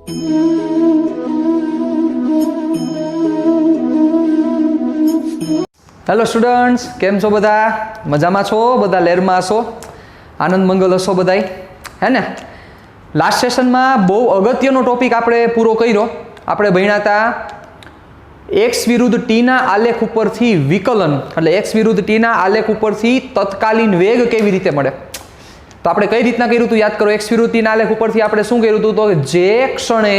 Hello students, કેમ છો બધા? મજામાં છો? બધા લહેરમાં હશો, આનંદ મંગલ હશો બધાય, હે ને? લાસ્ટ સેશનમાં બહુ અગત્યનો ટોપિક આપણે પૂરો કર્યો. આપણે ભણ્યા હતા એક્સ વિરુદ્ધ ટીના આલેખ ઉપરથી વિકલન, એટલે એક્સ વિરુદ્ધ ટીના આલેખ ઉપરથી તત્કાલીન વેગ કેવી રીતે મળે. તો આપણે કઈ રીતના કર્યું હતું યાદ કરો. એક્સ વિરુદ્ધ ટીના આલેખ ઉપરથી આપણે શું કર્યું હતું? તો જે ક્ષણે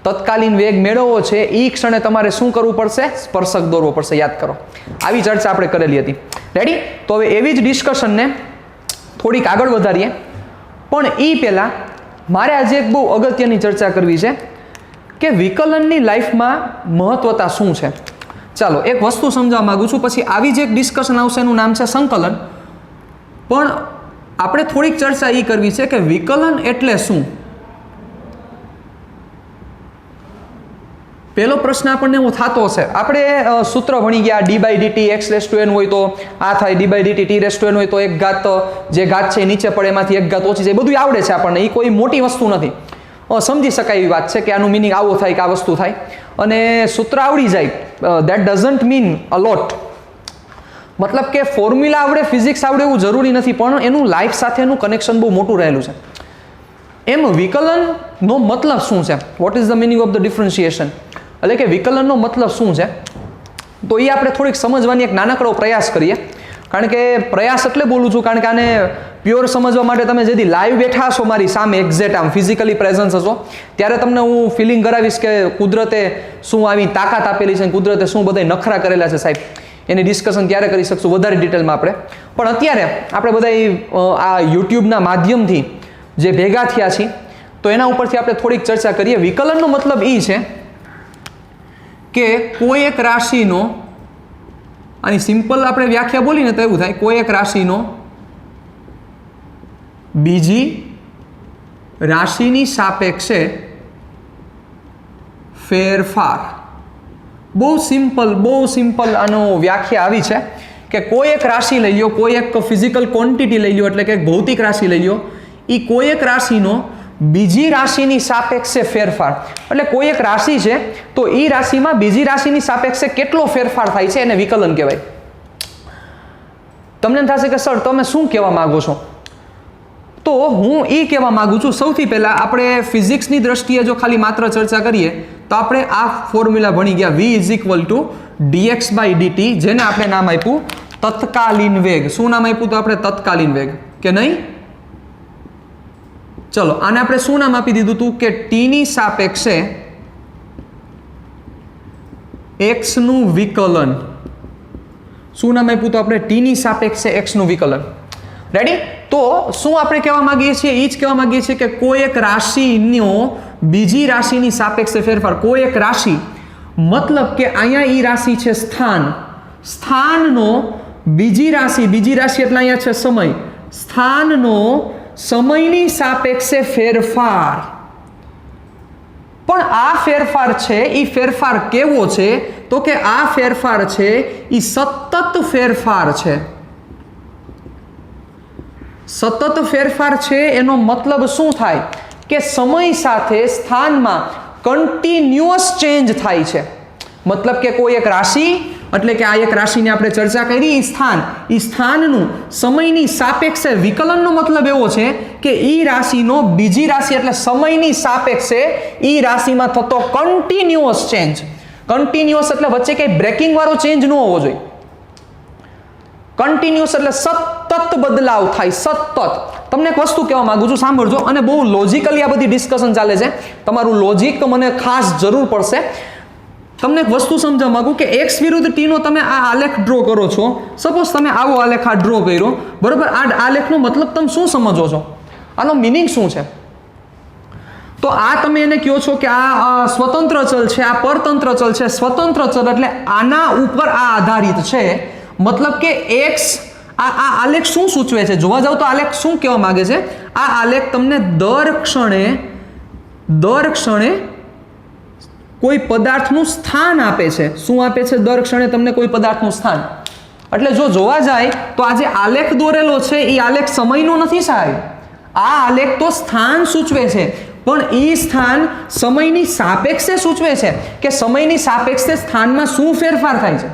તત્કાલીન વેગ મેળવવો છે એ ક્ષણે તમારે શું કરવું પડશે? સ્પર્શક દોરવો પડશે. યાદ કરો, આવી ચર્ચા આપણે કરેલી હતી. રેડી? તો હવે એવી જ ડિસ્કશનને થોડીક આગળ વધારીએ, પણ એ પહેલાં મારે આજે એક બહુ અગત્યની ચર્ચા કરવી છે કે વિકલનની લાઈફમાં મહત્વતા શું છે. ચાલો એક વસ્તુ સમજાવવા માગું છું, પછી આવી જ એક ડિસ્કશન આવશે, એનું નામ છે સંકલન. પણ આપણે થોડીક ચર્ચા એ કરવી છે કે વિકલન એટલે શું. પહેલો પ્રશ્ન આપણને એવું થતો હશે, આપણે સૂત્ર ભણી ગયા d/dt x⁴n હોય તો આ થાય, d/dt t⁴n હોય તો એક ઘાત, જે ઘાત છે નીચે પડે એમાંથી એક ઘાત ઓછી જાય, બધું આવડે છે આપણને. એ કોઈ મોટી વસ્તુ નથી, સમજી શકાય એવી વાત છે કે આનું મિનિંગ આવો થાય કે આ વસ્તુ થાય, અને સૂત્ર આવડી જાય. દેટ ડઝન્ટ મીન અ લોટ. મતલબ કે ફોર્મ્યુલા આવડે, ફિઝિક્સ આવડે એવું જરૂરી નથી, પણ એનું લાઈફ સાથેનું કનેક્શન બહુ મોટું રહેલું છે. એમ વિકલનનો મતલબ શું છે? What is the meaning of the differentiation? એટલે કે વિકલનનો મતલબ શું છે, તો એ આપણે થોડીક સમજવાની એક નાનકડો પ્રયાસ કરીએ. કારણ કે પ્રયાસ એટલે બોલું છું કારણ કે આને પ્યોર સમજવા માટે તમે જેથી લાઈવ બેઠા હશો મારી સામે, એક્ઝેક્ટ આમ ફિઝિકલી પ્રેઝન્સ હશો, ત્યારે તમને હું ફિલિંગ કરાવીશ કે કુદરતે શું આવી તાકાત આપેલી છે, કુદરતે શું બધા નખરા કરેલા છે સાહેબ. એની ડિસ્કશન ત્યારે કરી શકશું વધારે ડિટેલમાં આપણે. પણ અત્યારે આપણે બધા આ યુટ્યુબના માધ્યમથી જે ભેગા થયા છીએ, તો એના ઉપરથી આપણે થોડીક ચર્ચા કરીએ. વિકલનનો મતલબ એ છે કે કોઈ એક રાશિનો, આની સિમ્પલ આપણે વ્યાખ્યા બોલીને તો એવું થાય, કોઈ એક રાશિનો બીજી રાશિની સાપેક્ષે ફેરફાર. બહુ સિમ્પલ આનો વ્યાખ્યા આવી છે કે કોઈ એક રાશિ લઈ લો, કોઈ એક ફિઝિકલ ક્વોન્ટિટી લઈ લો, એટલે કે એક ભૌતિક રાશિ લઈ લો, એ કોઈ એક રાશિનો બીજી રાશિની સાપેક્ષે ફેરફાર. એટલે કોઈ એક રાશિ છે તો એ રાશિમાં બીજી રાશિની સાપેક્ષે કેટલો ફેરફાર થાય છે એને વિકલન કહેવાય. તમને થશે કે સર તમે શું કહેવા માંગો છો? તો હું એ કહેવા માંગુ છું, સૌથી પહેલા આપણે ફિઝિક્સની દ્રષ્ટિએ જો ખાલી માત્ર ચર્ચા કરીએ તો આપણે આ ફોર્મ્યુલા ભણી ગયા, v = dx/dt, જેને આપણે નામ આપ્યું તત્કાલીન વેગ. શું નામ આપ્યું? તો આપણે તત્કાલીન વેગ, કે નહીં? ચલો આને આપણે શું નામ આપી દીધું હતું કે t ની સાપેક્ષે x નું વિકલન. શું નામ આપ્યું? તો આપણે t ની સાપેક્ષે x નું વિકલન. રેડી? તો શું આપણે કહેવા માંગીએ છીએ? એ જ કહેવા માંગીએ છીએ કે કોઈ એક રાશિનો બીજી રાશિની સાપેક્ષે ફેરફાર. કોઈ એક રાશિ મતલબ કે અહીંયા એ રાશિ છે સ્થાન, સ્થાનનો બીજી રાશિ એટલે અહીંયા છે સમય, સ્થાનનો સમયની સાપેક્ષે ફેરફાર. પણ આ ફેરફાર છે એ ફેરફાર કેવો છે? તો કે આ ફેરફાર છે એ સતત ફેરફાર છે. સતત ફેરફાર છે એનો મતલબ શું થાય? કે સમય સાથે સ્થાનમાં કન્ટિન્યુઅસ ચેન્જ થાય છે. મતલબ કે કોઈ એક રાશિ, એટલે કે આ એક રાશિની આપણે ચર્ચા કરી, એ સ્થાનનું સમયની સાપેક્ષે વિકલનનો મતલબ એવો છે કે એ રાશિનો બીજી રાશિ એટલે સમયની સાપેક્ષે એ રાશિમાં થતો કન્ટિન્યુઅસ ચેન્જ. કન્ટિન્યુઅસ એટલે વચ્ચે કંઈ બ્રેકિંગ વાળો ચેન્જ ન હોવો જોઈએ. કન્ટિન્યુઅસ એટલે સતત બદલાવ થાય, સતત. તમને એક વસ્તુ કહેવા માંગુ છું, સાંભળજો, અને બહુ લોજિકલી આ બધી ડિસ્કશન ચાલે છે. તમારું લોજિક મને ખાસ જરૂર પડશે. તમને એક વસ્તુ સમજવા માંગુ કે x વિરુદ્ધ t નો તમે આ આલેખ ડ્રો કરો છો. સપોઝ તમે આવો આલેખ આ ડ્રો કર્યો, બરોબર? આ આલેખનો મતલબ તમે શું સમજો છો? આનો મિનિંગ શું છે? તો આ તમે એને કહો છો કે આ સ્વતંત્ર ચલ છે, આ પરતંત્ર ચલ છે. સ્વતંત્ર ચલ એટલે આના ઉપર આ આધારિત છે. મતલબ કે x, આ આલેખ શું સૂચવે છે? જોવા જાવ તો આલેખ શું કહેવા માંગે છે? આ આલેખ તમને દર ક્ષણે કોઈ પદાર્થનું સ્થાન આપે છે. શું આપે છે? દર ક્ષણે તમને કોઈ પદાર્થનું સ્થાન. એટલે જો જોવા જાય તો આ જે આલેખ દોરેલો છે એ આલેખ સમયનો નથી સાહેબ. આ આલેખ તો સ્થાન સૂચવે છે. પણ એ સ્થાન સમયની સાપેક્ષે સૂચવે છે કે સમયની સાપેક્ષે સ્થાનમાં શું ફેરફાર થાય છે.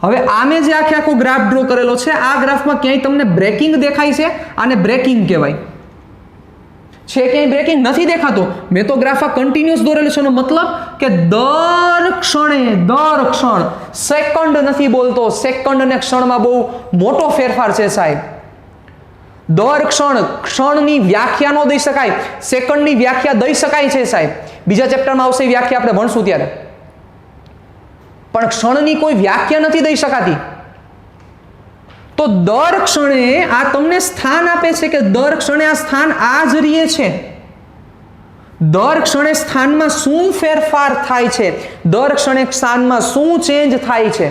હવે આમે જે આખો ગ્રાફ ડ્રો કરેલો છે, આ ગ્રાફમાં ક્યાંય તમને બ્રેકિંગ દેખાય છે, આને બ્રેકિંગ કહેવાય છે. ક્યાંય બ્રેકિંગ નથી દેખાતો. મેં તો ગ્રાફ આ કન્ટિન્યુઅસ દોરેલો છે, એનો મતલબ કે દર ક્ષણ સેકન્ડ નથી બોલતો, સેકન્ડ અને ક્ષણમાં બહુ મોટો ફેરફાર છે સાહેબ. દર ક્ષણની વ્યાખ્યા ન દઈ શકાય, સેકન્ડની વ્યાખ્યા દઈ શકાય છે સાહેબ. બીજા ચેપ્ટરમાં આવશે વ્યાખ્યા, આપણે ભણશું ત્યારે. પણ ક્ષણની કોઈ વ્યાખ્યા નથી દઈ શકાતી. તો દર ક્ષણે આ તમને સ્થાન આપે છે કે દર ક્ષણે આ સ્થાન આ જ રહે છે. દર ક્ષણે સ્થાનમાં શું ફેરફાર થાય છે, દર ક્ષણે સ્થાનમાં શું ચેન્જ થાય છે,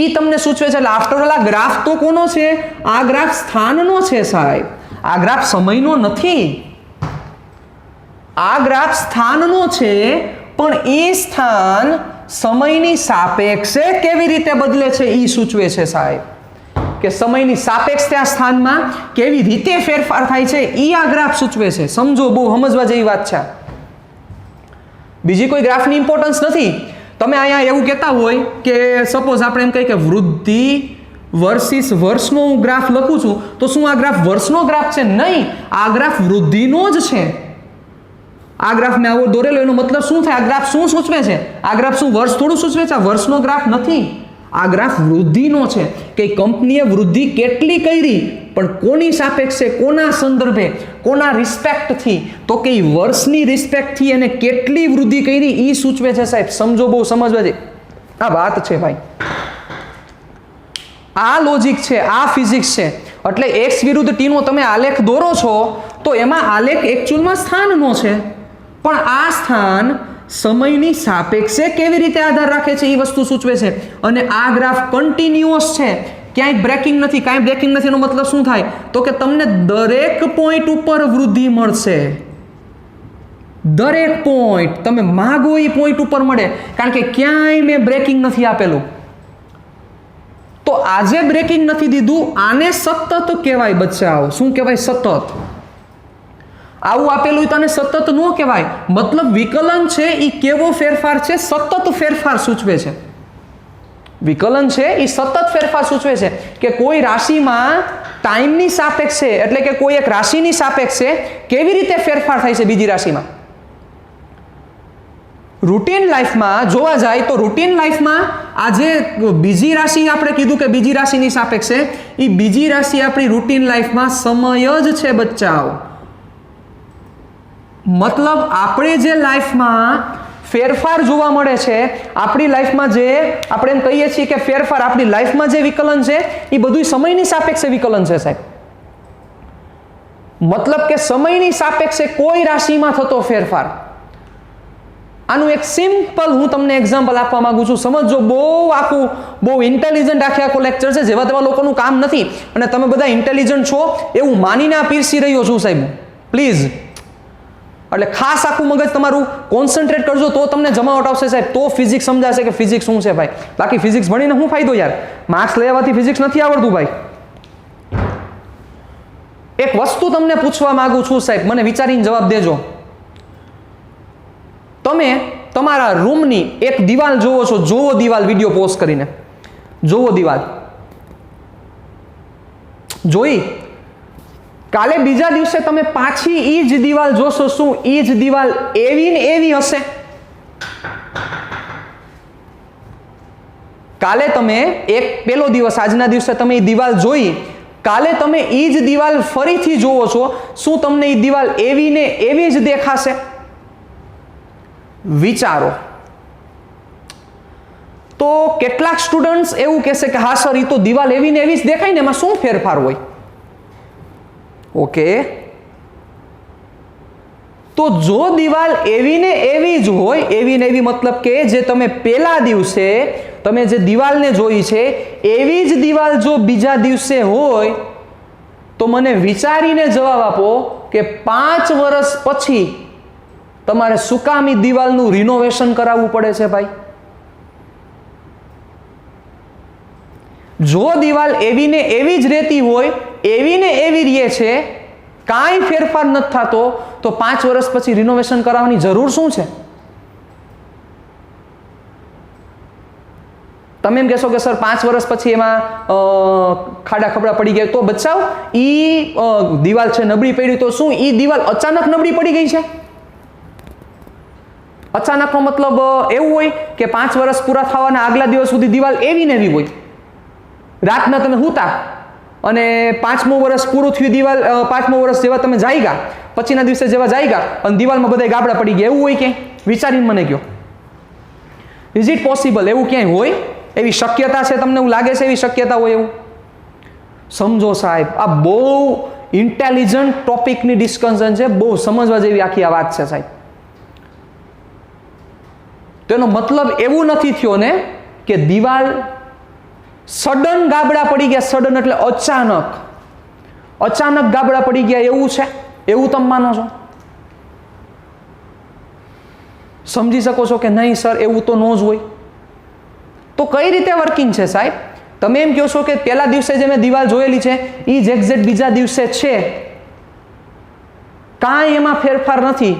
એ તમને સૂચવે છે. એટલે આફ્ટર ઓલ આ ગ્રાફ તો કોનો છે? આ ગ્રાફ સ્થાનનો છે સાહેબ. આ ગ્રાફ સમયનો નથી. આ ગ્રાફ સ્થાનનો છે, પણ એ સ્થાન સમયની સાપેક્ષે કેવી રીતે બદલે છે એ સૂચવે છે સાહેબ. કે સમયની સાપેક્ષે આ સ્થાનમાં કેવી રીતે ફેરફાર થાય છે એ આ ગ્રાફ સૂચવે છે. સમજો, બહુ સમજવા જેવી વાત છે. બીજી કોઈ ગ્રાફની ઇમ્પોર્ટન્સ નથી. તમે અહીંયા એવું કહેતા હોય કે સપોઝ આપણે એમ કહીએ કે વૃદ્ધિ વર્સિસ વર્ષનો હું ગ્રાફ લખું છું, તો શું આ ગ્રાફ વર્ષનો ગ્રાફ છે? નહીં, આ ગ્રાફ વૃદ્ધિનો જ છે. આ ગ્રાફ મેં આવો દોરેલો, એનો મતલબ શું થાય? આ ગ્રાફ શું સૂચવે છે? આ ગ્રાફ શું વર્ષ થોડું સૂચવે છે? આ વર્ષનો ગ્રાફ નથી. આ ગ્રાફ વૃદ્ધિનો છે કે કંપનીએ વૃદ્ધિ કેટલી કરી, પણ કોની સાપેક્ષે, કોના સંદર્ભે, કોના રિસ્પેક્ટથી? તો કે વર્ષની રિસ્પેક્ટથી એને કેટલી વૃદ્ધિ કરી એ સૂચવે છે સાહેબ. સમજો, બહુ સમજવા દે. આ વાત છે ભાઈ, આ લોજિક છે, આ ફિઝિક્સ છે. એટલે એક્સ વિરુદ્ધ ટી નો તમે આલેખ દોરો છો તો એમાં આલેખ એકચ્યુઅલમાં સ્થાનનો છે, પણ આ સ્થાન સમયની સાપેક્ષે કેવી રીતે આધાર રાખે છે એ વસ્તુ સૂચવે છે. અને આ ગ્રાફ કન્ટિન્યુઅસ છે, ક્યાંય બ્રેકિંગ નથી. કાંઈ બ્રેકિંગ નથી એનો મતલબ શું થાય? તો કે તમને દરેક પોઈન્ટ ઉપર વૃદ્ધિ મળશે. દરેક પોઈન્ટ તમે માગો એ પોઈન્ટ ઉપર મળે, કારણ કે ક્યાંય મેં બ્રેકિંગ નથી આપેલું. તો આજે બ્રેકિંગ નથી દીધું, આને સતત કહેવાય બચ્ચાઓ. શું કહેવાય? સતત. આવું આપેલું તો આને સતત ન કહેવાય. મતલબ વિકલન છે એ કેવો ફેરફાર છે? સતત ફેરફાર સૂચવે છે. વિકલન છે એ સતત ફેરફાર સૂચવે છે કે કોઈ રાશિમાં ટાઈમની સાપેક્ષે, એટલે કે કોઈ એક રાશિની સાપેક્ષે કેવી રીતે ફેરફાર થાય છે બીજી રાશિમાં. રૂટીન લાઈફમાં જોવા જાય તો રૂટીન લાઈફમાં આજે બીજી રાશિ આપણે કીધું કે બીજી રાશિની સાપેક્ષે, એ બીજી રાશિ આપણી રૂટીન લાઈફમાં સમય જ છે બચ્ચાઓ. મતલબ આપણે જે લાઈફમાં ફેરફાર જોવા મળે છે, આપણી લાઈફમાં જે આપણે એમ કહીએ છીએ કે ફેરફાર, આપણી લાઈફમાં જે વિકલન છે એ બધું સમયની સાપેક્ષે વિકલન છે સાહેબ. મતલબ કે સમયની સાપેક્ષે કોઈ રાશિમાં થતો ફેરફાર. આનું એક સિમ્પલ હું તમને એક્ઝામ્પલ આપવા માંગુ છું. સમજો, બહુ ઇન્ટેલિજન્ટ આખો લેક્ચર છે, જેવા તેવા લોકોનું કામ નથી. અને તમે બધા ઇન્ટેલિજન્ટ છો એવું માનીને આ પીરસી રહ્યો છું સાહેબ, પ્લીઝ. એટલે ખાસ આખું મગજ તમારું કોન્સન્ટ્રેટ કરજો તો તમને જમાવટ આવશે સાહેબ, તો ફિઝિક્સ સમજાશે કે ફિઝિક્સ શું છે ભાઈ. બાકી ફિઝિક્સ ભણીને શું ફાયદો યાર? માર્ક્સ લઈ આવવાથી ફિઝિક્સ નથી આવડતું ભાઈ. એક વસ્તુ તમને પૂછવા માંગુ છું સાહેબ, મને વિચારીને જવાબ દેજો. તમે તમારા રૂમની એક દિવાલ જોવો છો, જોવો દિવાલ, વિડીયો પોઝ કરીને જોવો દિવાલ. જોઈ કાલે બીજા દિવસે તમે પાછી એ જ દિવાલ જોશો, શું એ જ દિવાલ એવી ને એવી હશે? કાલે તમે પેલો દિવસ, આજના દિવસે તમે એ દિવાલ જોઈ, કાલે તમે એ જ દિવાલ ફરીથી જોવો છો, શું તમને એ દિવાલ એવી ને એવી જ દેખાશે? વિચારો. તો કેટલાક સ્ટુડન્ટ્સ એવું કહેશે કે હા સર, એ તો દિવાલ એવી ને એવી જ દેખાય ને, એમાં શું ફેરફાર હોય? ઓકે, તો જો દિવાલ એવી ને એવી જ હોય, એવી ને એવી મતલબ કે જે તમે પહેલા દિવસે તમે જે દિવાલને જોઈ છે એવી જ દિવાલ જો બીજા દિવસે હોય, તો મને વિચારીને જવાબ આપો કે 5 વર્ષ પછી તમારે શું કામ ઈ દિવાલનું રિનોવેશન કરાવવું પડે છે ભાઈ? જો દિવાલ એવી ને એવી જ રહેતી હોય, એવી ને એવી રહે છે, કાંઈ ફેરફાર નથી થતો તો 5 વર્ષ પછી રિનોવેશન કરાવવાની જરૂર શું છે? તમે એમ કહેશો કે સર 5 વર્ષ પછી એમાં ખાડા ખબડા પડી ગયા, તો બચાવ ઈ દિવાલ છે નબળી પડી, તો શું ઈ દિવાલ અચાનક નબળી પડી ગઈ છે? અચાનકનો મતલબ એવું હોય કે 5 વર્ષ પૂરા થવાના આગલા દિવસ સુધી દિવાલ એવી ને એવી હોય. રાતના તમે હુતા અને 5મું વર્ષ પૂરું થયું, દિવાલ 5મું વર્ષ જેવા તમે જાગ્યા, પછીના દિવસે જેવા જાગ્યા અને દિવાલમાં બધા ગાબડા પડી ગયા, એવું હોય કે? વિચારીને મને કહો, ઇઝ ઇટ પોસિબલ? એવું ક્યાંય હોય? એવી શક્યતા છે? તમને એવું લાગે છે એવી શક્યતા હોય એવું? સમજો સાહેબ, આ બહુ ઇન્ટેલિજન્ટ ટોપિકની ડિસ્કશન છે, બહુ સમજવા જેવી આખી આ વાત છે સાહેબ. તેનો મતલબ એવું નથી થયો ને કે દિવાલ સડન ગાબડા પડી ગયા, સડન એટલે અચાનક ગાબડા પડી ગયા એવું છે? એવું તમે માનો છો? સમજી શકો છો કે નહીં સર એવું તો ન જ હોય? તો કઈ રીતે વર્કિંગ છે સાહેબ? તમે એમ કહો છો કે પહેલા દિવસે જે મેં દિવાલ જોયેલી છે એ જ એક્ઝેક્ટ બીજા દિવસે છે, કાંઈ એમાં ફેરફાર નથી,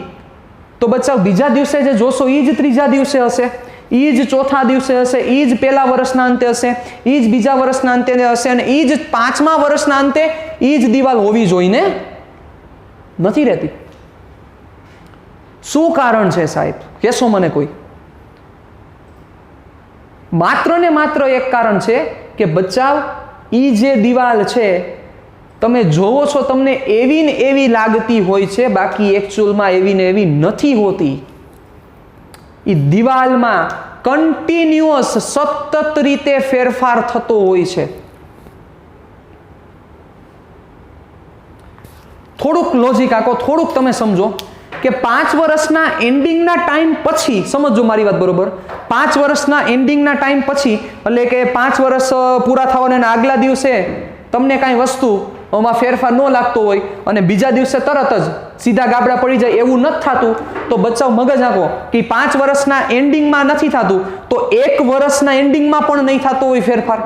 તો બચ્ચાઓ બીજા દિવસે જે જોશો એ જ ત્રીજા દિવસે હશે, એ જ ચોથા દિવસે હશે, એ જ પહેલા વર્ષના અંતે હશે, એ જ બીજા વર્ષના અંતે હશે, અને એ જ 5મા વર્ષના અંતે એ જ દિવાલ હોવી જોઈને નથી રહેતી. શું કારણ છે સાહેબ? કહેશો મને કોઈ? માત્ર ને માત્ર એક કારણ છે કે બચ્ચાઓ ઈ જે દિવાલ છે તમે જોવો છો તમને એવી ને એવી લાગતી હોય છે, બાકી એકચ્યુઅલમાં એવી ને એવી નથી હોતી. ઈ દિવાલમાં કન્ટિન્યુઅસ સતત રીતે ફેરફાર થતો હોય છે. થોડુંક લોજિક આખો, થોડુંક તમે સમજો કે 5 વર્ષના એન્ડિંગના ટાઈમ પછી, સમજો મારી વાત બરોબર, 5 વર્ષના એન્ડિંગના ટાઈમ પછી, એટલે કે 5 વર્ષ પૂરા થવાના આગલા દિવસે તમને કાંઈ વસ્તુમાં ફેરફાર ન લાગતો હોય અને બીજા દિવસે તરત જ સીધા ગાબડા પડી જાય એવું નથી થતું, તો બચ્ચાઓ મગજ આંકો કે 5 વર્ષના એન્ડિંગમાં નથી થતું તો 1 વર્ષના એન્ડિંગમાં પણ નહીં થતો હોય ફેરફાર.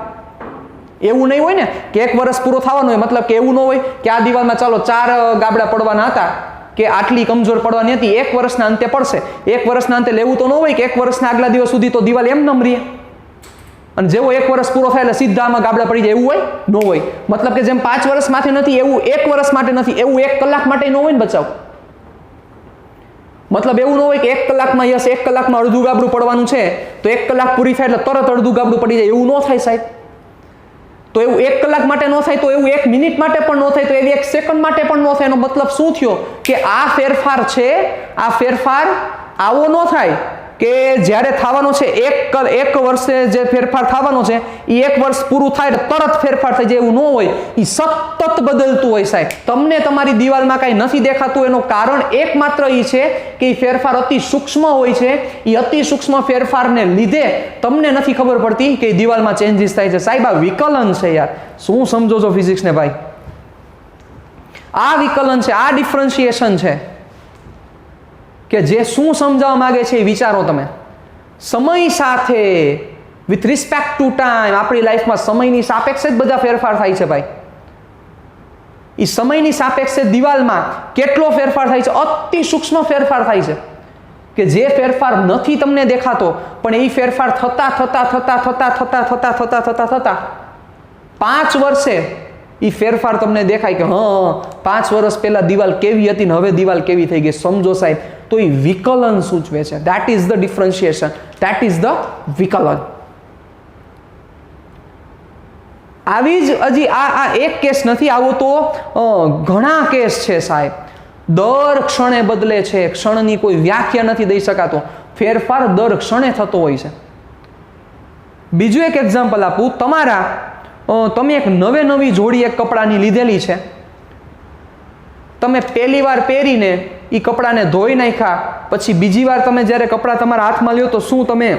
એવું નહીં હોય ને કે 1 વર્ષ પૂરો થવાનો હોય, મતલબ કે એવું ન હોય કે આ દિવાલમાં ચાલો 4 ગાબડા પડવાના હતા કે આટલી કમજોર પડવાની હતી, 1 વર્ષના અંતે પડશે. 1 વર્ષના અંતે લેવું તો ન હોય કે 1 વર્ષના આગલા દિવસ સુધી તો દિવાલ એમ નમ રહે અને જેવો 1 વર્ષ પૂરો થાય એટલે સીધા આમાં ગાબડા પડી જાય, એવું હોય? ન હોય. મતલબ કે જેમ 5 વર્ષ માટે નથી એવું 1 વર્ષ માટે નથી, એવું 1 કલાક માટે ન હોય ને બચાવ. મતલબ એવું ન હોય કે 1 કલાકમાં, યસ 1 કલાકમાં અડધું ગાબડું પડવાનું છે તો 1 કલાક પૂરી થાય એટલે તરત અડધું ગાબડું પડી જાય, એવું ન થાય સાહેબ. તો એવું 1 કલાક માટે ન થાય તો એવું 1 મિનિટ માટે પણ ન થાય, તો એવી 1 સેકન્ડ માટે પણ ન થાય. એનો મતલબ શું થયો કે આ ફેરફાર છે, આ ફેરફાર આવો ન થાય કે જ્યારે થવાનો છે 1 વર્ષે જે ફેરફાર થવાનો છે એ 1 વર્ષ પૂરું થાય તરત ફેરફાર થઈ જાય, એવું ન હોય. એ સતત બદલતું હોય સાહેબ. તમને તમારી દિવાલમાં કાંઈ નથી દેખાતું એનું કારણ એકમાત્ર એ છે કે એ ફેરફાર અતિ સૂક્ષ્મ હોય છે. એ અતિ સૂક્ષ્મ ફેરફારને લીધે તમને નથી ખબર પડતી કે દિવાલમાં ચેન્જીસ થાય છે. સાહેબ આ વિકલન છે યાર, શું સમજો છો ફિઝિક્સને ભાઈ? આ વિકલન છે, આ ડિફરન્શિએશન છે કે જે શું સમજાવવા માંગે છે એ વિચારો તમે. સમય સાથે વિથ રિસ્પેક્ટ ટુ ટાઈમ આપણી લાઈફમાં સમયની સાપેક્ષે જ બધા ફેરફાર થાય છે ભાઈ. એ સમયની સાપેક્ષે દિવાલમાં કેટલો ફેરફાર થાય છે? અતિ સૂક્ષ્મ ફેરફાર થાય છે કે જે ફેરફાર નથી તમને દેખાતો પણ એ ફેરફાર થતા 5 વર્ષે એ ફેરફાર તમને દેખાય કે હા 5 વર્ષ પહેલા દિવાલ કેવી હતી ને હવે દિવાલ કેવી થઈ ગઈ. સમજો સાહેબ, તો એ વિકલન સૂચવે છે. That is the differentiation, that is the વિકલન. આવી જ હજી આ એક કેસ નથી, આવો તો ઘણા કેસ છે સાહેબ. દર ક્ષણે બદલે છે, ક્ષણની કોઈ વ્યાખ્યા નથી દઈ શકાતો, ફેરફાર દર ક્ષણે થતો હોય છે. બીજું એક એક્ઝામ્પલ આપું. તમે એક નવી જોડી એક કપડાની લીધેલી છે, તમે પહેલી વાર પહેરીને એ કપડાને ધોઈ નાખ્યા, પછી બીજી વાર તમે જ્યારે કપડાં તમારા હાથમાં લ્યો તો શું તમે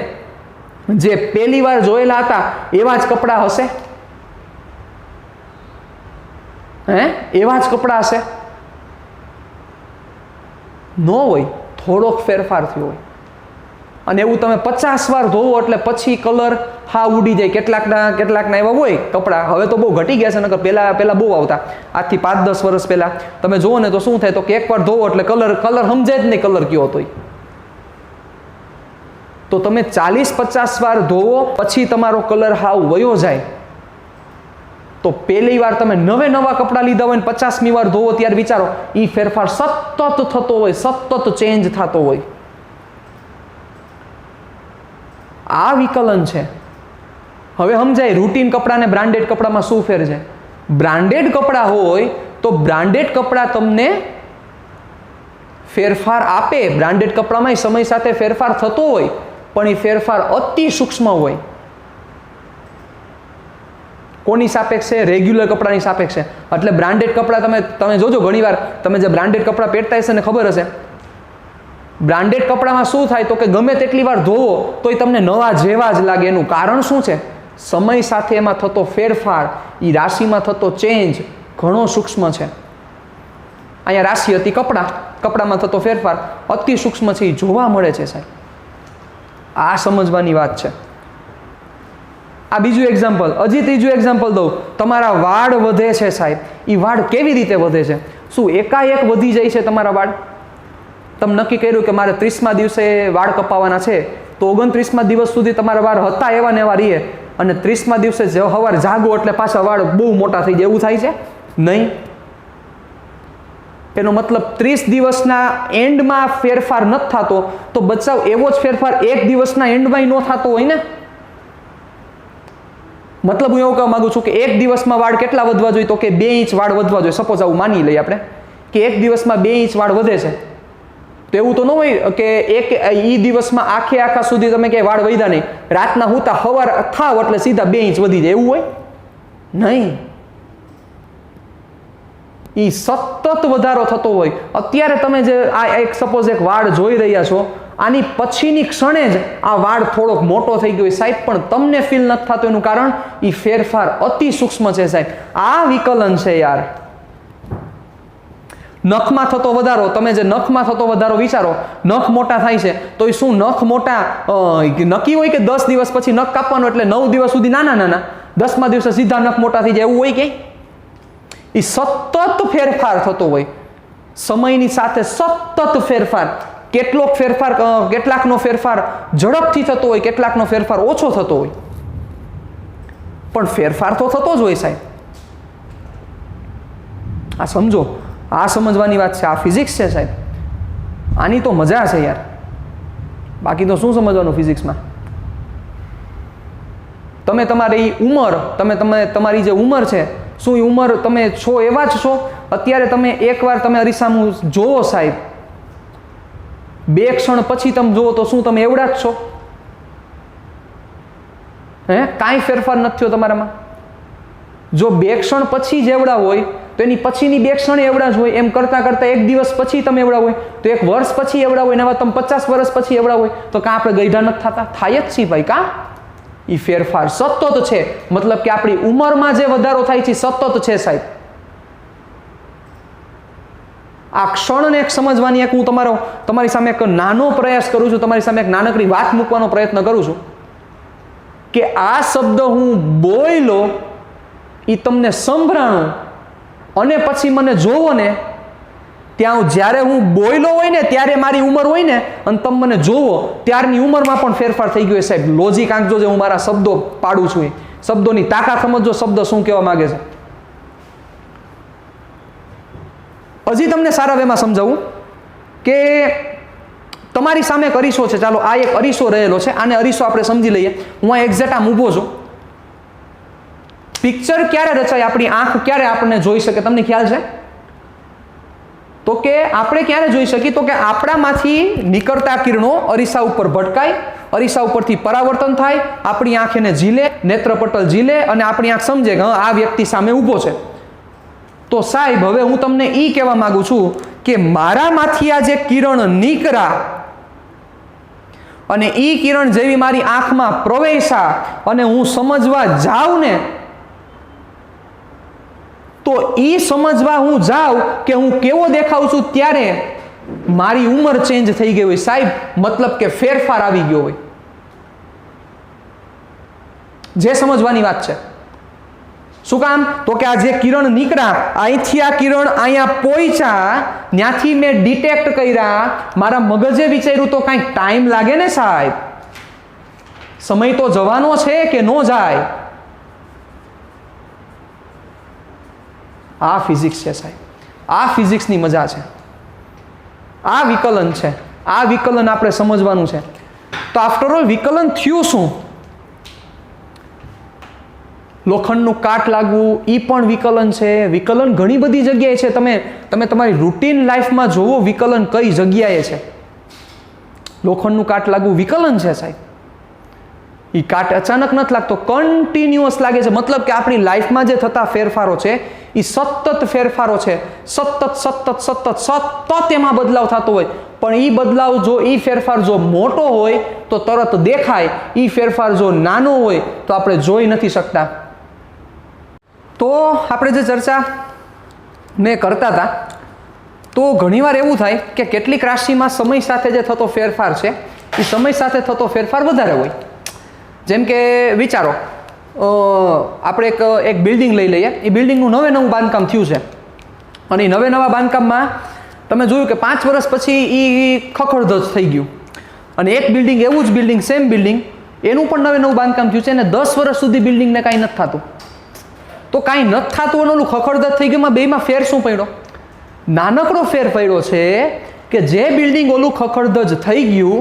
જે પહેલી વાર જોયેલા હતા એવા જ કપડાં હશે? એવા જ કપડાં હશે? ન હોય, થોડોક ફેરફાર થયો હોય. અને એવું તમે 50 વાર ધોવો એટલે પછી કલર હા ઉડી જાય, કેટલાકના એવા હોય કપડાં, હવે તો બહુ ઘટી ગયા છે, નકર પહેલા બહુ આવતા, આજથી 5-10 વર્ષ પહેલા તમે જુઓ ને તો શું થાય તો કે એકવાર ધોવો એટલે કલર સમજાય જ નહીં કલર કયો હતો. તો તમે 40-50 વાર ધોવો પછી તમારો કલર હાવ વયો જાય, તો પહેલી વાર તમે નવા કપડાં લીધા હોય ને 50મી વાર ધોવો ત્યારે વિચારો એ ફેરફાર સતત થતો હોય, સતત ચેન્જ થતો હોય. આ વિકલન છે. હવે સમજાય રૂટીન કપડાં ને બ્રાન્ડેડ કપડામાં શું ફેર છે. બ્રાન્ડેડ કપડાં હોય તો બ્રાન્ડેડ કપડાં તમને ફેરફાર આપે, બ્રાન્ડેડ કપડામાં સમય સાથે ફેરફાર થતો હોય, પણ એ ફેરફાર અતિ સૂક્ષ્મ હોય. કોની સાપેક્ષે? રેગ્યુલર કપડાની સાપેક્ષે. એટલે બ્રાન્ડેડ કપડાં તમે જોજો ઘણીવાર તમે જે બ્રાન્ડેડ કપડાં પહેરતા હશે ને ખબર હશે, બ્રાન્ડેડ કપડામાં શું થાય તો કે ગમે તેટલી વાર ધોવો તોય તમને નવા જેવા જ લાગે. એનું કારણ શું છે? સમય સાથે એમાં થતો ફેરફાર, એ રાશિમાં થતો ચેન્જ ઘણો સૂક્ષ્મ છે. અહીંયા રાશિ હતી કપડામાં થતો ફેરફાર અતિ સૂક્ષ્મ છે, એ જોવા મળે છે સાહેબ. આ સમજવાની વાત છે. આ બીજું એક્ઝામ્પલ, હજી ત્રીજું એક્ઝામ્પલ દઉં. તમારા વાળ વધે છે સાહેબ, એ વાળ કેવી રીતે વધે છે? શું એકાએક વધી જાય છે તમારા વાળ? તમે નક્કી કર્યું કે મારે 30મા દિવસે વાળ કપાવવાના છે, તો 29મા દિવસ સુધી તમારા વાળ હતા એવા ને એવા રહીએ, અને 30મા દિવસે સવાર જાગો એટલે પાછા વાળ બહુ મોટા થઈ જાય, એવું થાય છે? નહીં. એનો મતલબ 30 દિવસના એન્ડમાં ફેરફાર નથી થતો, તો બચાવ એવો જ ફેરફાર એક દિવસના એન્ડમાં ન થતો હોય ને. મતલબ હું એવું કહેવા માંગુ છું કે એક દિવસમાં વાળ કેટલા વધવા જોઈએ? તો કે 2 ઇંચ વાળ વધવા જોઈએ. સપોઝ આવું માની લઈએ આપણે કે એક દિવસમાં 2 ઇંચ વાળ વધે છે, તો એવું તો ન હોય કે ઈ દિવસમાં આખા સુધી તમે કે વાળ વધ્યા નહીં, રાતના હુતા સવાર થાવ એટલે સીધા 2 ઇંચ વધી જાય, એવું હોય નહીં. એ સતત વધારો થતો હોય. અત્યારે તમે જે આ એક સપોઝ એક વાળ જોઈ રહ્યા છો, આની પછીની ક્ષણે જ આ વાળ થોડોક મોટો થઈ ગયો સાહેબ, પણ તમને ફીલ નથી થતું. એનું કારણ એ ફેરફાર અતિ સૂક્ષ્મ છે સાહેબ. આ વિકલન છે યાર. નખમાં થતો વધારો, તમે જે નખમાં થતો વધારો વિચારો, નખ મોટા થાય છે તો એ શું નખ મોટા નક્કી હોય કે 10 દિવસ પછી નખ કાપવાનો એટલે 9 દિવસ સુધી નાના, 10મા દિવસે સીધા નખ મોટા થઈ જાય, એવું હોય કે? એ સતત ફેરફાર થતો હોય, સમયની સાથે સતત ફેરફાર. કેટલાકનો ફેરફાર ઝડપથી થતો હોય, કેટલાકનો ફેરફાર ઓછો થતો હોય, પણ ફેરફાર તો થતો જ હોય સાહેબ. આ સમજો, આ સમજવાની વાત છે. આ ફિઝિક્સ છે સાહેબ. આની તો મજા છે યાર. બાકી તો શું સમજવાનું ફિઝિક્સમાં? તમે તમારી ઉંમર, તમારી જે ઉંમર છે, શું એ ઉંમર તમે છો એવા જ છો? અત્યારે તમે એકવાર તમે અરીસામાં જોવો સાહેબ, 2 ક્ષણ પછી તમે જુઓ તો શું તમે એવડા જ છો? કાંઈ ફેરફાર નથી થયો તમારામાં. જો 2 ક્ષણ પછી જ એવડા હોય તો એની પછીની 2 ક્ષણ એવડા જ હોય. એમ કરતાં એક દિવસ પછી તમે એવડા હોય, તો 1 વર્ષ પછી એવડા હોય, એવા તમે 50 વર્ષ પછી એવડા હોય, તો કાં આપણે ગઈઢા નથી થતા? થાય જ છે ભાઈ. કાં એ ફેરફાર સતત છે. મતલબ કે આપણી ઉંમરમાં જે વધારો થાય છે સતત છે સાહેબ. આ ક્ષણને એક સમજવાની એક હું તમારી સામે એક નાનો પ્રયાસ કરું છું, તમારી સામે એક નાનકડી વાત મૂકવાનો પ્રયત્ન કરું છું કે આ શબ્દ હું બોલ્યો, એ તમને સંભળાણો, અને પછી મને જોવો ને ત્યાં જ્યારે હું બોલ્યો હોય ને ત્યારે મારી ઉંમર હોય ને, અને તમે મને જોવો ત્યારની ઉંમરમાં પણ ફેરફાર થઈ ગયો સાહેબ. લોજિક આંકજો, જે હું મારા શબ્દો પાડું છું એ શબ્દોની તાકાત સમજો, શબ્દ શું કહેવા માંગે છે. હજી તમને સારા વેમાં સમજાવું કે તમારી સામે એક અરીસો છે. ચાલો આ એક અરીસો રહેલો છે, આને અરીસો આપણે સમજી લઈએ. હું આ એક્ઝેક્ટ આમ ઊભો છું. પિક્ચર ક્યારે રચાય? આપણી આંખ ક્યારે આપણને જોઈ શકે? તમને ખ્યાલ છે? તો કે આપણે ક્યારે જોઈ શકીએ? તો કે આપણામાંથી નીકળતા કિરણો અરીસા ઉપર ભટકાય, અરીસા ઉપરથી પરાવર્તન થાય, આપણી આંખ એને ઝીલે, નેત્રપટલ ઝીલે, અને આપણી આંખ સમજે કે આ વ્યક્તિ સામે ઊભો છે. તો સાહેબ હવે હું તમને એ કહેવા માંગુ છું કે મારામાંથી આ જે કિરણ નીકળ્યા અને એ કિરણ જેવી મારી આંખમાં પ્રવેશા અને હું સમજવા જાઉં ને, તો એ સમજવા હું જાઉં કે હું કેવો દેખાઉં છું, ત્યારે મારી ઉંમર ચેન્જ થઈ ગઈ હોય સાહેબ. મતલબ કે ફેરફાર આવી ગયો હોય. જે સમજવાની વાત છે. શું કામ? તો કે આ જે કિરણ નીકળ્યા, અહીંથી આ કિરણ અહીંયા પહોંચ્યા, ત્યાંથી મેં ડિટેક્ટ કર્યા, મારા મગજે વિચાર્યું તો કાંઈક ટાઈમ લાગે ને સાહેબ, સમય તો જવાનો છે કે ન જાય. આ ફિઝિક્સ છે સાહેબ, આ ફિઝિક્સની મજા છે, આ વિકલન છે. આ વિકલન આપણે સમજવાનું છે. તો આફ્ટર ઓલ વિકલન થયું શું? લોખંડનું કાટ લાગવું એ પણ વિકલન છે. વિકલન ઘણી બધી જગ્યાએ છે. તમે તમારી રૂટીન લાઈફમાં જોવો વિકલન કઈ જગ્યાએ છે. લોખંડનું કાટ લાગવું વિકલન છે સાહેબ. એ કાટ અચાનક નથી લાગતો, કન્ટિન્યુઅસ લાગે છે. મતલબ કે આપણી લાઈફમાં જે થતા ફેરફારો છે એ સતત ફેરફારો છે. સતત એમાં બદલાવ થતો હોય. પણ એ બદલાવ જો એ ફેરફાર જો મોટો હોય તો તરત દેખાય, એ ફેરફાર જો નાનો હોય તો આપણે જોઈ નથી શકતા. તો આપણે જે ચર્ચા મેં કરતા હતા, તો ઘણીવાર એવું થાય કે કેટલીક રાશિમાં સમય સાથે જે થતો ફેરફાર છે એ સમય સાથે થતો ફેરફાર વધારે હોય. જેમ કે વિચારો, આપણે એક બિલ્ડિંગ લઈ લઈએ. એ બિલ્ડિંગનું નવું બાંધકામ થયું છે અને એ નવા બાંધકામમાં તમે જોયું કે 5 વર્ષ પછી એ ખખડધજ થઈ ગયું. અને એક બિલ્ડિંગ, એવું જ બિલ્ડિંગ, સેમ બિલ્ડિંગ, એનું પણ નવું બાંધકામ થયું છે અને 10 વર્ષ સુધી બિલ્ડિંગને કાંઈ નથી થતું. તો કાંઈ નથી થતું અને ઓલું ખખડધજ થઈ ગયું, બેમાં ફેર શું પડ્યો? નાનકડો ફેર પડ્યો છે કે જે બિલ્ડિંગ ઓલું ખખડધજ થઈ ગયું,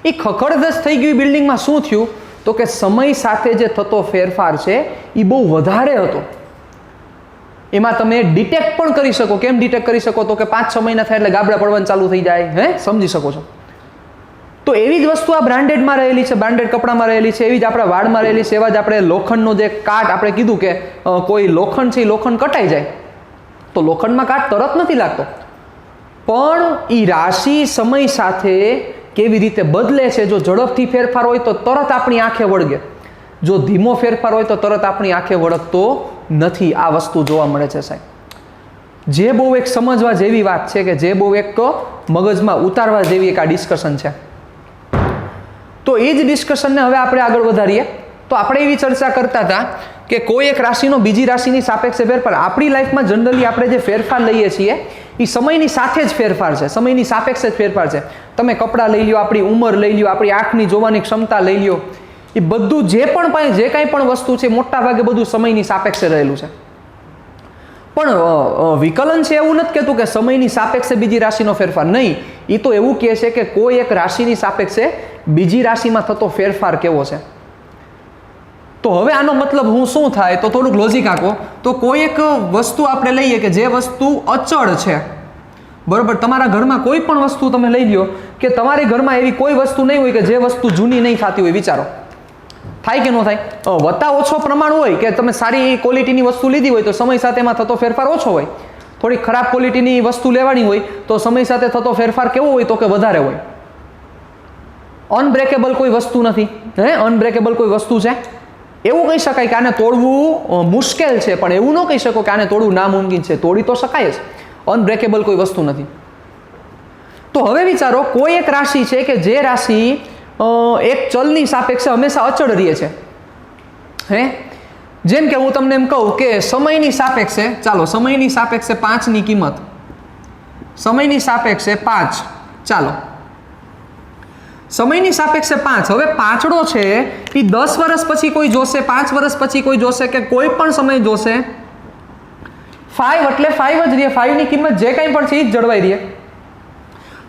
એ ખખડધજ થઈ ગયું બિલ્ડિંગમાં શું થયું? તો કે સમય સાથે જે થતો ફેરફાર છે એ બહુ વધારે હતો. એમાં તમે ડિટેક્ટ પણ કરી શકો. કેમ ડિટેક્ટ કરી શકો? તો કે 5-6 મહિના થાય એટલે ગાબડા પડવાનું ચાલુ થઈ જાય. સમજી શકો છો? તો એવી જ વસ્તુ આ બ્રાન્ડેડમાં રહેલી છે, બ્રાન્ડેડ કપડામાં રહેલી છે, એવી જ આપણા વાળમાં રહેલી છે. એવા જ આપણે લોખંડનો જે કાટ, આપણે કીધું કે કોઈ લોખંડ છે એ લોખંડ કટાઈ જાય તો લોખંડમાં કાટ તરત નથી લાગતો, પણ એ રાશિ સમય સાથે કેવી રીતે બદલે છે. જો ઝડપથી ફેરફાર હોય તો તરત આપણી આંખે વળગે, જો ધીમો ફેરફાર હોય તો તરત આપણી આંખે વળગતો નથી. આ વસ્તુ જોવા મળે છે સાહેબ. જે બહુ એક સમજવા જેવી વાત છે, કે જે બહુ એક મગજમાં ઉતારવા જેવી એક આ ડિસ્કશન છે. તો એ જ ડિસ્કશનને હવે આપણે આગળ વધારીએ. તો આપણે એવી ચર્ચા કરતા હતા કે કોઈ એક રાશિનો બીજી રાશિની સાપેક્ષે ફેરફાર. આપણી લાઈફમાં જનરલી આપણે જે ફેરફાર લઈએ છીએ એ સમયની સાથે જ ફેરફાર છે, સમયની સાપેક્ષે જ ફેરફાર છે. તમે કપડાં લઈ લ્યો, આપણી ઉંમર લઈ લ્યો, આપણી આંખની જોવાની ક્ષમતા લઈ લ્યો, એ બધું જે કાંઈ પણ વસ્તુ છે મોટા ભાગે બધું સમયની સાપેક્ષે રહેલું છે. પણ વિકલન છે એવું નથી કહેતું કે સમયની સાપેક્ષે બીજી રાશિનો ફેરફાર. નહીં, એ તો એવું કહે છે કે કોઈ એક રાશિની સાપેક્ષે બીજી રાશિમાં થતો ફેરફાર કેવો છે. તો હવે આનો મતલબ હું શું થાય? તો થોડુંક લોજિક આપો. તો કોઈ એક વસ્તુ આપણે લઈએ કે જે વસ્તુ અચળ છે, બરોબર? તમારા ઘરમાં કોઈ પણ વસ્તુ તમે લઈ લ્યો કે તમારી ઘરમાં એવી કોઈ વસ્તુ નહીં હોય કે જે વસ્તુ જૂની નહીં થતી હોય. વિચારો, થાય કે ન થાય? વત્તા ઓછો પ્રમાણ હોય કે તમે સારી ક્વોલિટીની વસ્તુ લીધી હોય તો સમય સાથે એમાં થતો ફેરફાર ઓછો હોય. થોડી ખરાબ ક્વોલિટીની વસ્તુ લેવાની હોય તો સમય સાથે થતો ફેરફાર કેવો હોય? તો કે વધારે હોય. અનબ્રેકેબલ કોઈ વસ્તુ નથી. અનબ્રેકેબલ કોઈ વસ્તુ છે એવું કહી શકાય કે આને તોડવું મુશ્કેલ છે, પણ એવું ન કહી શકો કે આને તોડવું નામુમકિન છે. તોડી તો શકાય જ. અનબ્રેકેબલ કોઈ વસ્તુ નથી. તો હવે વિચારો, કોઈ એક રાશિ છે કે જે રાશિ એક ચલની સાપેક્ષે હંમેશા અચળ રહે છે. જેમ કે હું તમને એમ કહું કે સમયની સાપેક્ષે, ચાલો સમયની સાપેક્ષે 5ની કિંમત, સમયની સાપેક્ષે 5, ચાલો સમયની સાપેક્ષે 5. હવે પાંચડો છે એ 10 વર્ષ પછી કોઈ જોશે, 5 વર્ષ પછી કોઈ જોશે, કે કોઈ પણ સમય જોશે, 5 એટલે 5 જ રહે. 5ની કિંમત જે કાંઈ પણ છે એ જ જળવાઈ રહે.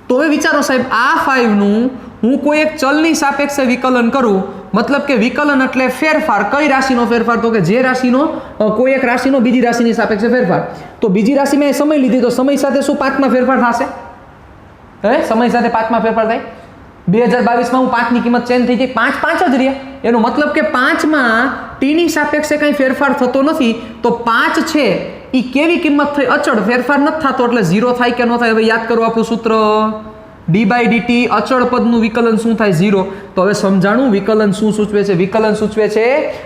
તો હવે વિચારો સાહેબ, આ 5નું હું કોઈ એક ચલની સાપેક્ષે વિકલન કરું, મતલબ કે વિકલન એટલે ફેરફાર. કઈ રાશિનો ફેરફાર? તો કે જે રાશિનો, કોઈ એક રાશિનો બીજી રાશિની સાપેક્ષે ફેરફાર. તો બીજી રાશિમાં સમય લીધી તો સમય સાથે શું 5માં ફેરફાર થશે? સમય સાથે 5માં ફેરફાર થાય. 2022માં હું 5ની કિંમત ચેન્જ થઈ ગઈ, 5 જ રહે. એનો મતલબ કે 5માં ટીની સાપેક્ષે કંઈ ફેરફાર થતો નથી. તો 5 છે એ કેવી કિંમત થઈ? અચળ. ફેરફાર નથી થતો એટલે 0 થાય કે ન થાય? હવે યાદ કરો આપણું સૂત્ર, d/dt. અચળ પદનું વિકલન શું થાય? 0. તો હવે સમજાણું વિકલન શું સૂચવે છે? વિકલન સૂચવે છે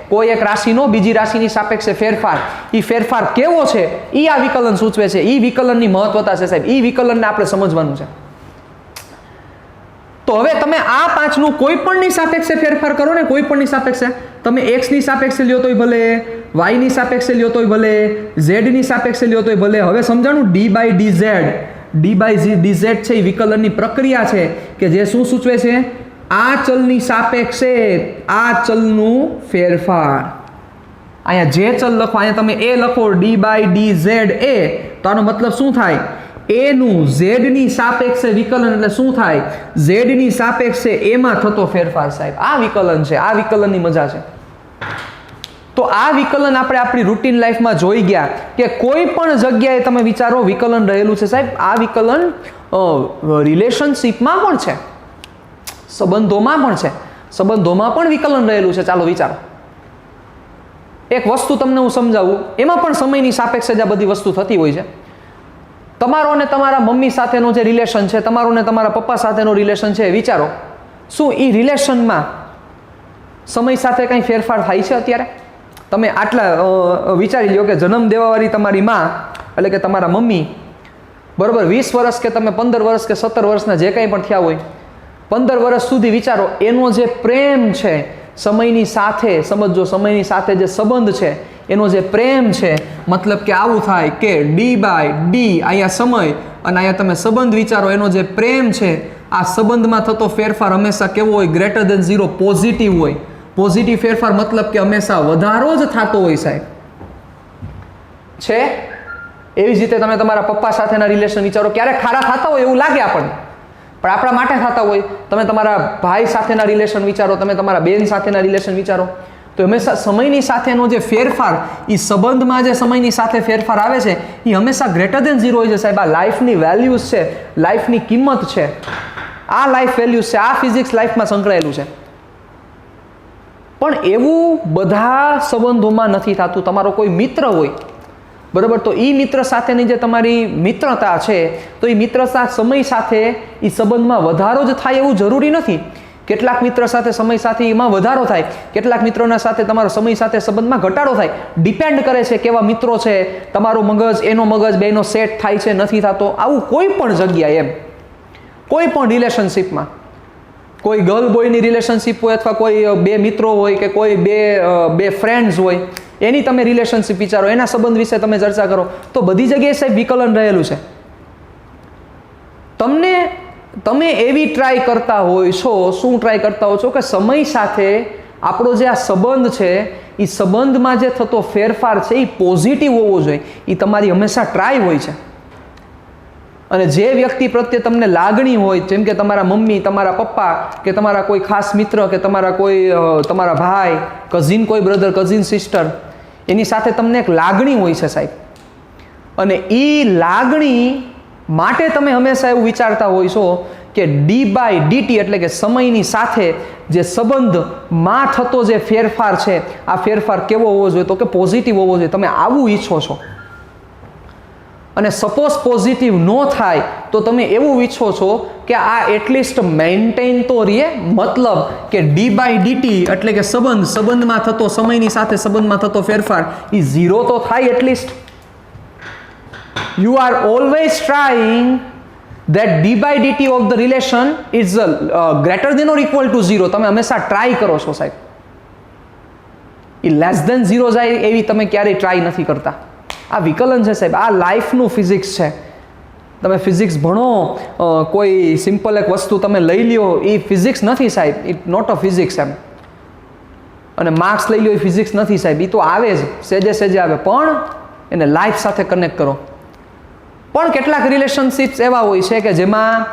કોઈ એક રાશિનો બીજી રાશિની સાપેક્ષે ફેરફાર. એ ફેરફાર કેવો છે એ આ વિકલન સૂચવે છે. એ વિકલનની મહત્વતા છે સાહેબ. એ વિકલનને આપણે સમજવાનું છે. તો હવે તમે આ 5નું કોઈ પણની સાપેક્ષે ફેરફાર કરો ને, કોઈ પણની સાપેક્ષે, તમે x ની સાપેક્ષે લ્યો તોય ભલે, y ની સાપેક્ષે લ્યો તોય ભલે, z ની સાપેક્ષે લ્યો તોય ભલે. હવે સમજાણું, d/dz છે એ વિકલનની પ્રક્રિયા છે કે જે શું સૂચવે છે, આ ચલની સાપેક્ષે આ ચલનું ફેરફાર. અહીંયા જે ચલ લખો, અહીંયા તમે a લખો d/dz a, તો આનો મતલબ શું થાય, a નું z ની સાપેક્ષે વિકલન એટલે શું થાય, z ની સાપેક્ષે a માં થતો ફેરફાર. સાહેબ આ વિકલન છે, આ વિકલનની મજા છે. તો આ વિકલન આપણે આપણી રૂટીન લાઈફમાં જોઈ ગયા કે કોઈ પણ જગ્યાએ તમે વિચારો વિકલન રહેલું છે. સાહેબ આ વિકલન રિલેશનશિપમાં પણ છે, સંબંધોમાં પણ છે, સંબંધોમાં પણ વિકલન રહેલું છે. ચાલો વિચારો, એક વસ્તુ તમને હું સમજાવું, એમાં પણ સમયની સાપેક્ષે જ આ બધી વસ્તુ થતી હોય છે. તમારો ને તમારા મમ્મી સાથેનો જે રિલેશન છે, તમારો ને તમારા પપ્પા સાથેનો રિલેશન છે, વિચારો શું એ રિલેશનમાં સમય સાથે કંઈ ફેરફાર થાય છે અત્યારે? તમે આટલા વિચારી લો કે જન્મ દેવાવાળી તમારી માં એટલે કે તમારા મમ્મી, બરોબર, 20 વર્ષ કે તમે 15 વર્ષ કે 17 વર્ષના જે કંઈ પણ થયા હોય, 15 વર્ષ સુધી વિચારો એનો જે પ્રેમ છે સમયની સાથે, સમજો સમયની સાથે જે સંબંધ છે એનો જે પ્રેમ છે, મતલબ કે આવું થાય કે d/d અહીંયા સમય અને અહીંયા તમે સંબંધ વિચારો, એનો જે પ્રેમ છે, આ સંબંધમાં થતો ફેરફાર હંમેશા કેવો હોય, ગ્રેટર દેન 0, પોઝિટિવ હોય. પોઝિટિવ ફેરફાર મતલબ કે હંમેશા વધારો જ થતો હોય. સાહેબ છે એવી જ રીતે તમે તમારા પપ્પા સાથેના રિલેશન વિચારો, ક્યારેક ખારા થતા હોય એવું લાગે આપણને, પણ આપણા માટે થતા હોય. તમે તમારા ભાઈ સાથેના રિલેશન વિચારો, તમે તમારા બેન સાથેના રિલેશન વિચારો, તો હંમેશા સમયની સાથેનો જે ફેરફાર, એ સંબંધમાં જે સમયની સાથે ફેરફાર આવે છે એ હંમેશા ગ્રેટર દેન 0 હોય છે. સાહેબ આ લાઈફની વેલ્યુઝ છે, લાઈફની કિંમત છે, આ લાઈફ વેલ્યુઝ છે, આ ફિઝિક્સ લાઈફમાં સંકળાયેલું છે. પણ એવું બધા સંબંધોમાં નથી થતું. તમારો કોઈ મિત્ર હોય, બરાબર, તો એ મિત્ર સાથેની જે તમારી મિત્રતા છે, તો એ મિત્રતા સમય સાથે એ સંબંધમાં વધારો જ થાય એવું જરૂરી નથી. કેટલાક મિત્ર સાથે સમય સાથે એમાં વધારો થાય, કેટલાક મિત્રોના સાથે તમારો સમય સાથે સંબંધમાં ઘટાડો થાય. ડિપેન્ડ કરે છે કેવા મિત્રો છે, તમારો મગજ એનો મગજ બેનો સેટ થાય છે નથી થતો. આવું કોઈ પણ જગ્યાએ, એમ કોઈ પણ રિલેશનશિપમાં, કોઈ ગર્લ બોયની રિલેશનશિપ હોય અથવા કોઈ બે મિત્રો હોય કે કોઈ બે ફ્રેન્ડ્સ હોય, એની તમે રિલેશનશિપ વિચારો, એના સંબંધ વિશે તમે ચર્ચા કરો, તો બધી જગ્યાએ સાહેબ વિકલન રહેલું છે. તમે એવી ટ્રાય કરતા હોય છો, શું ટ્રાય કરતા હો છો કે સમય સાથે આપણો જે આ સંબંધ છે એ સંબંધમાં જે થતો ફેરફાર છે એ પોઝિટિવ હોવો જોઈએ. એ તમારી હંમેશા ટ્રાય હોય છે. અને જે વ્યક્તિ પ્રત્યે તમને લાગણી હોય, જેમ કે તમારા મમ્મી, તમારા પપ્પા, કે તમારા કોઈ ખાસ મિત્ર, કે તમારા કોઈ તમારા ભાઈ, કઝિન, કોઈ બ્રધર, કઝિન સિસ્ટર, એની સાથે તમને એક લાગણી હોય છે સાહેબ. અને એ લાગણી માટે તમે હંમેશા એવું વિચારતા હોય છો કે d/dt એટલે કે સમયની સાથે જે સંબંધમાં થતો જે ફેરફાર છે, આ ફેરફાર કેવો હોવો જોઈએ, તો કે પોઝિટિવ હોવો જોઈએ. તમે આવું ઈચ્છો છો. અને સપોઝ પોઝિટિવ ન થાય તો તમે એવું ઈચ્છો છો કે આ એટલીસ્ટ મેન્ટેન તો રહે. મતલબ કે d/dt એટલે કે સંબંધમાં થતો, સમયની સાથે સંબંધમાં થતો ફેરફાર એ 0 તો થાય at least. You are always trying that d/dt of the relation is greater than or equal to 0. તમે હંમેશા ટ્રાય કરો છો સાહેબ. એ લેસ દેન 0 જાય એવી તમે ક્યારેય ટ્રાય નથી કરતા. આ વિકલન છે સાહેબ, આ લાઈફનું ફિઝિક્સ છે. તમે ફિઝિક્સ ભણો, કોઈ સિમ્પલ એક વસ્તુ તમે લઈ લ્યો, એ ફિઝિક્સ નથી સાહેબ, ઇટ નોટ અ ફિઝિક્સ એમ. અને માર્ક્સ લઈ લ્યો એ ફિઝિક્સ નથી સાહેબ, એ તો આવે જ, સેજે આવે, પણ એને લાઈફ સાથે કનેક્ટ કરો. પણ કેટલાક રિલેશનશિપ્સ એવા હોય છે કે જેમાં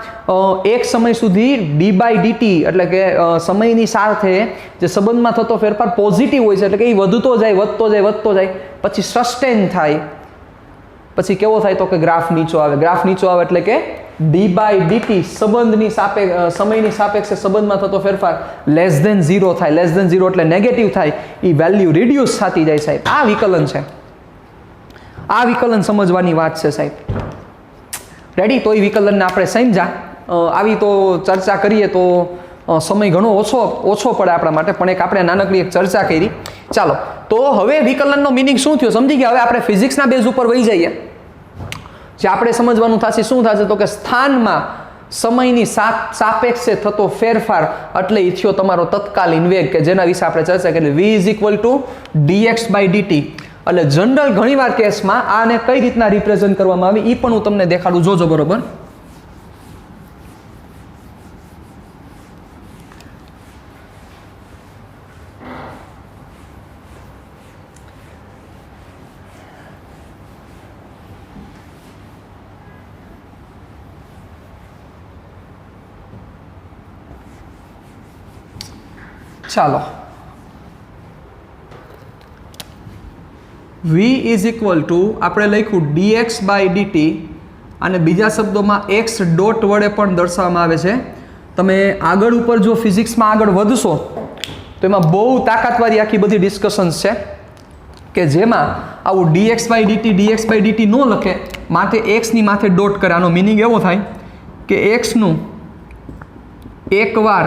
એક સમય સુધી d/dt એટલે કે સમયની સાથે જે સંબંધમાં થતો ફેરફાર પોઝિટિવ હોય છે, એટલે કે એ વધતો જાય, પછી સસ્ટેન થાય, પછી કેવો થાય તો કે ગ્રાફ નીચો આવે એટલે કે d/dt સંબંધની સમયની સાપેક્ષે સંબંધમાં થતો ફેરફાર લેસ દેન 0 થાય. લેસ દેન 0 એટલે નેગેટિવ થાય, એ વેલ્યુ રિડ્યુસ થતી જાય સાહેબ. આ વિકલન છે. આ વિકલન સમજવાની વાત છે સાહેબ. રેડી? તો એ વિકલનને આપણે સમજ્યા. આવી તો ચર્ચા કરીએ તો સમય ઘણો ઓછો પડે આપણા માટે, પણ એક આપણે નાનકડી એક ચર્ચા કરી. ચાલો, તો હવે વિકલનનો મિનિંગ શું થયો સમજી ગયા. હવે આપણે ફિઝિક્સના બેઝ ઉપર વહી જઈએ. જે આપણે સમજવાનું થશે શું થશે તો કે સમયની સાપેક્ષે થતો ફેરફાર એટલે એ થયો તમારો તત્કાલીન વેગ, કે જેના વિશે આપણે ચર્ચા કરી. v is equal to dx by dt. એટલે જનરલ ઘણીવાર કેસમાં આને કઈ રીતના રિપ્રેઝન્ટ કરવામાં આવે એ પણ હું તમને દેખાડું, જોજો બરોબર. ચાલો, v ઇઝ ઇક્વલ ટુ આપણે લખ્યું dx બાય dt, અને બીજા શબ્દોમાં x ડોટ વડે પણ દર્શાવવામાં આવે છે. તમે આગળ ઉપર જો ફિઝિક્સમાં આગળ વધશો તો એમાં બહુ તાકાતવાળી આખી બધી ડિસ્કશન્સ છે કે જેમાં આવું dx બાય dt ન લખે, માથે x ની માથે ડોટ કરે. આનો મિનિંગ એવો થાય કે x નું એકવાર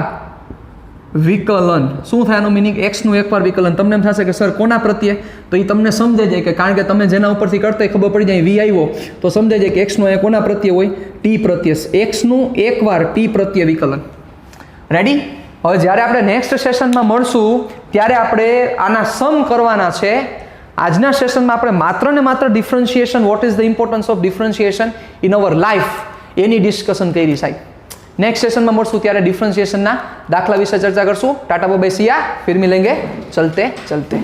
વિકલન. શું થાય આનું મિનિંગ? x નું એકવાર વિકલન. તમને એમ થશે કે સર કોના પ્રત્યે? તો એ તમને સમજાઈ જાય કે કારણ કે તમે જેના ઉપરથી કરતા ખબર પડી જાય v આવ્યો તો સમજાઈ જાય કે x નો એ કોના પ્રત્યે હોય? t પ્રત્યે. x નું એકવાર t પ્રત્યે વિકલન. રેડી? હવે જ્યારે આપણે નેક્સ્ટ સેશનમાં મળશું ત્યારે આપણે આના સમ કરવાના છે. આજના સેશનમાં આપણે માત્ર ને માત્ર differentiation, what is the importance of differentiation in our life, any discussion કરી સાહેબ. નેક્સ્ટ સેશનમાં મળશું ત્યારે ડિફરન્શિએશનના દાખલા વિશે ચર્ચા કરશું. ટાટા બાય બાય, સિયા, ફિર મિલેંગે ચલતે ચલતે.